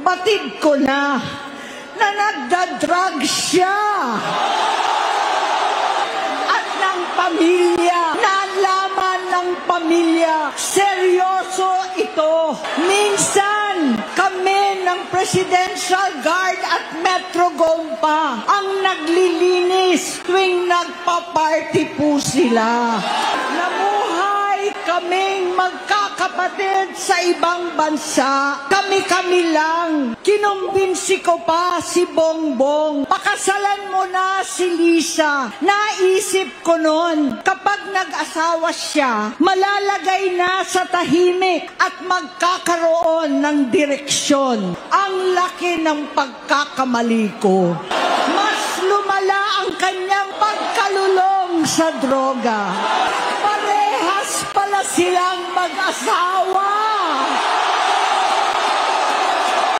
batid ko na nagdadrag siya. At ng pamilya, nalaman ng pamilya, seryoso ito. Minsan, kami ng Presidential Guard at Metro Gompa ang naglilinis tuwing nagpa-party po sila. Namuhay kaming magkakapatid sa ibang bansa. Kami-kami lang. Kinumbinsi ko pa si Bongbong. Pakasalan mo na si Lisa. Naisip ko noon, kapag nag-asawa siya, malalagay na sa tahimik at magkakaroon ng direksyon. Ang laki ng pagkakamali ko. Mas lumala ang kanyang pagkalulong sa droga. Parehas pala silang mag-asawa.